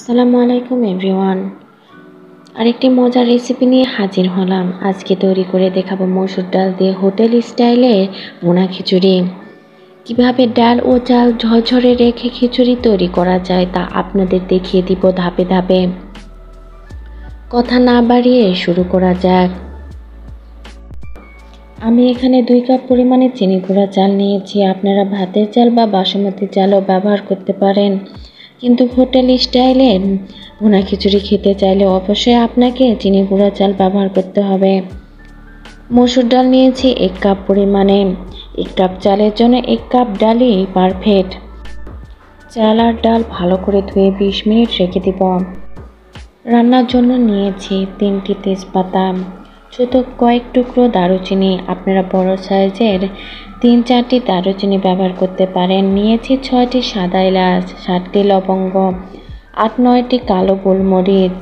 আসসালামু আলাইকুম এভরিওয়ান। আরেকটি মজার রেসিপি নিয়ে হাজির হলাম। আজকে তৈরি করে দেখাবো মসুর ডাল দিয়ে হোটেল স্টাইলে ভুনা খিচুড়ি। কিভাবে ডাল ও চাল ঝরঝরে রেখে খিচুড়ি তৈরি করা যায় তা আপনাদের দেখিয়ে দিব ধাপে ধাপে। কথা না বাড়িয়ে শুরু করা যাক। আমি এখানে 2 কাপ পরিমাণে চিনি গুঁড়া চাল নিয়েছি। আপনারা ভাতের চাল বা বাসমতি চালও ব্যবহার করতে পারেন, কিন্তু হোটেল স্টাইলে ভুনা খিচুড়ি খেতে চাইলে অবশ্যই আপনাকে চিনি গুঁড়া চাল ব্যবহার করতে হবে। মসুর ডাল নিয়েছি 1 কাপ পরিমাণে। 1 কাপ চালের জন্য 1 কাপ ডালই পারফেক্ট। চাল আর ডাল ভালো করে ধুয়ে 20 মিনিট রেখে দিব। রান্নার জন্য নিয়েছি 3টি তেজপাতা, ছোট কয়েক টুকরো দারুচিনি, আপনারা বড় সাইজের 3-4টি দারুচিনি ব্যবহার করতে পারেন। নিয়েছি 6টি সাদা এলাচ, 7টি লবঙ্গ, 8-9টি কালো গোলমরিচ,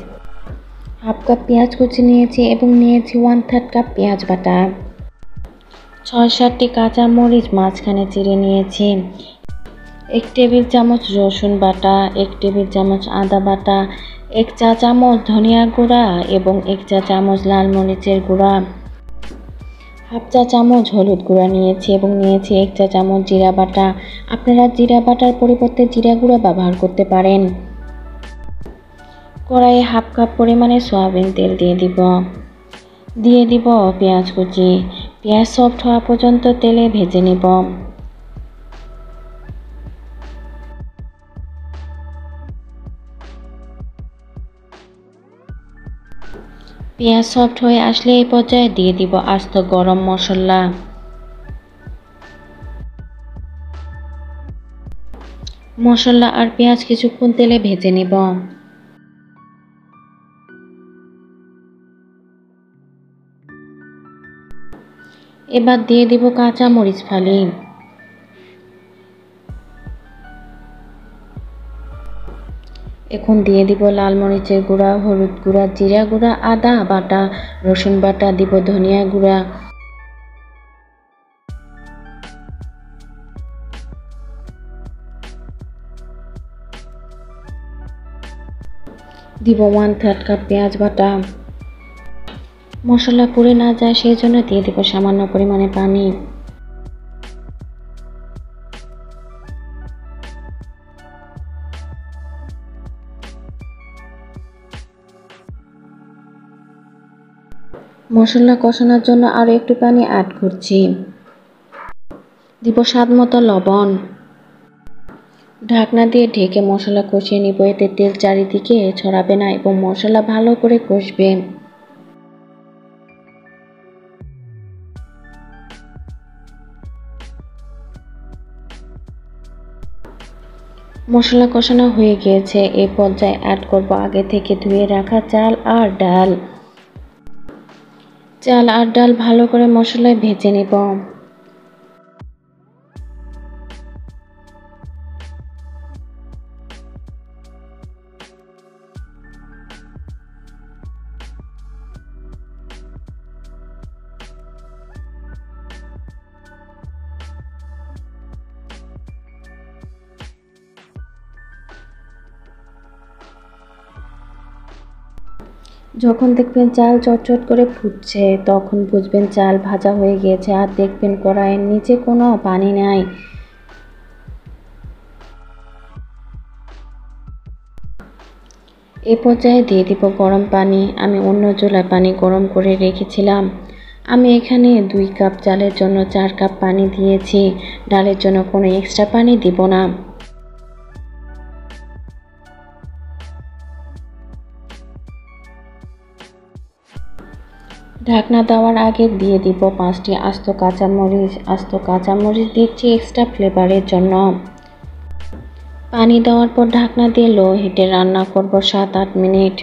হাফ কাপ পেঁয়াজ কুচি নিয়েছি এবং নিয়েছি 1/3 কাপ পেঁয়াজ বাটা, 6-7টি কাঁচা মরিচ মাঝখানে চিড়ে নিয়েছি, 1 টেবিল চামচ রসুন বাটা, 1 টেবিল চামচ আদা বাটা, 1 চা চামচ ধনিয়া গুঁড়া এবং 1 চা চামচ লাল মরিচের গুঁড়া, হাফ চা চামচ হলুদ গুঁড়া নিয়েছি এবং নিয়েছি 1 চা চামচ জিরা বাটা। আপনারা জিরা বাটার পরিবর্তে জিরা গুঁড়া ব্যবহার করতে পারেন। কড়াইয়ে হাফ কাপ পরিমাণে সয়াবিন তেল দিয়ে দিব পেঁয়াজ কুচি। পেঁয়াজ সফট হওয়া পর্যন্ত তেলে ভেজে নেব। পেঁয়াজ সফট হয়ে আসলে এই পর্যায়ে দিয়ে দিব আস্ত গরম মশলা। মশলা আর পেঁয়াজ কিছুক্ষণ তেলে ভেজে নেব। এবার দিয়ে দিব কাঁচা মরিচ ফালি। এখন দিয়ে দিব লাল মরিচের গুঁড়া, হলুদ গুঁড়া, জিরা গুঁড়া, আদা বাটা, রসুন বাটা, দিব ধনিয়া গুঁড়া, দিব 1/3 কাপ পেঁয়াজ বাটা। মশলা পুড়ে না যায় সেই জন্য দিয়ে দিব সামান্য পরিমাণে পানি। মশলা কষানোর জন্য আরও একটু পানি অ্যাড করছি। দিব স্বাদমতো লবণ। ঢাকনা দিয়ে ঢেকে মশলা কষিয়ে নিব। এতে তেল চারিদিকে ছড়াবে না এবং মশলা ভালো করে কষবে। মশলা কষানো হয়ে গিয়েছে। এই পর্যায়ে অ্যাড করব আগে থেকে ধুয়ে রাখা চাল আর ডাল। চাল আর ডাল ভালো করে মশলায় ভেজে নেব। যখন দেখবেন চাল চটচট করে ফুটছে তখন বুঝবেন চাল ভাজা হয়ে গিয়েছে। আর দেখবেন কড়াইয়ের নিচে কোনো পানি নাই। এ পর্যায়ে দিয়ে দিব গরম পানি। আমি অন্য চুলায় পানি গরম করে রেখেছিলাম। আমি এখানে 2 কাপ চালের জন্য 4 কাপ পানি দিয়েছি। ডালের জন্য কোনো এক্সট্রা পানি দিব না। ঢাকনা দেওয়ার আগে দিয়ে দিব 5টি আস্ত কাঁচামরিচ। আস্ত কাঁচামরিচ দিচ্ছি এক্সট্রা ফ্লেভারের জন্য। পানি দেওয়ার পর ঢাকনা দিয়ে লো হিটে রান্না করব 7-8 মিনিট।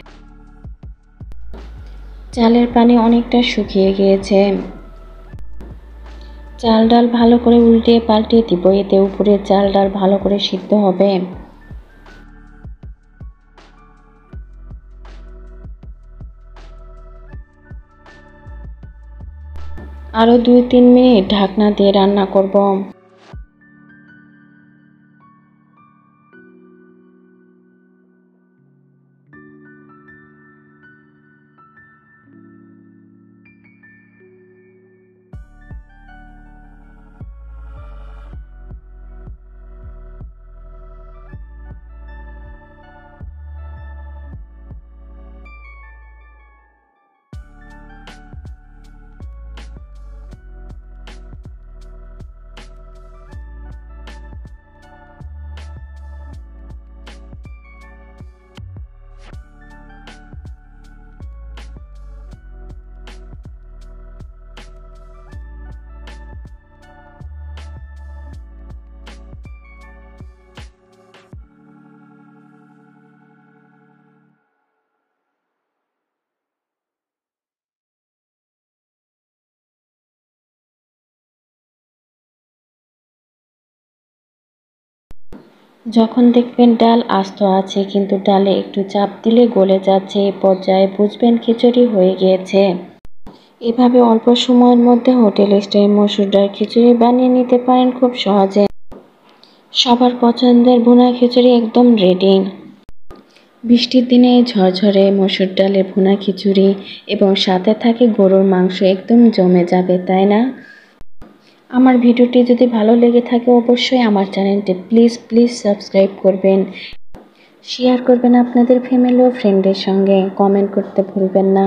চালের পানি অনেকটা শুকিয়ে গিয়েছে। চাল ডাল ভালো করে উল্টিয়ে পাল্টিয়ে দিব। এতে উপরে চাল ডাল ভালো করে সিদ্ধ হবে। আরও 2-3 মিনিট ঢাকনা দিয়ে রান্না করব। যখন দেখবেন ডাল আস্ত আছে কিন্তু ডালে একটু চাপ দিলে গলে যাচ্ছে, এই পর্যায়ে বুঝবেন খিচুড়ি হয়ে গিয়েছে। এভাবে অল্প সময়ের মধ্যে হোটেল স্টাইল মসুর ডাল খিচুড়ি বানিয়ে নিতে পারেন খুব সহজে। সবার পছন্দের ভুনা খিচুড়ি একদম রেডি। বৃষ্টির দিনে ঝরঝরে মসুর ডালের ভুনা খিচুড়ি এবং সাথে থাকে গরুর মাংস, একদম জমে যাবে, তাই না? আমার ভিডিওটি যদি ভালো লেগে থাকে অবশ্যই আমার চ্যানেলটি প্লিজ সাবস্ক্রাইব করবেন, শেয়ার করবেন আপনাদের ফ্যামিলি ও ফ্রেন্ডের সঙ্গে, কমেন্ট করতে ভুলবেন না।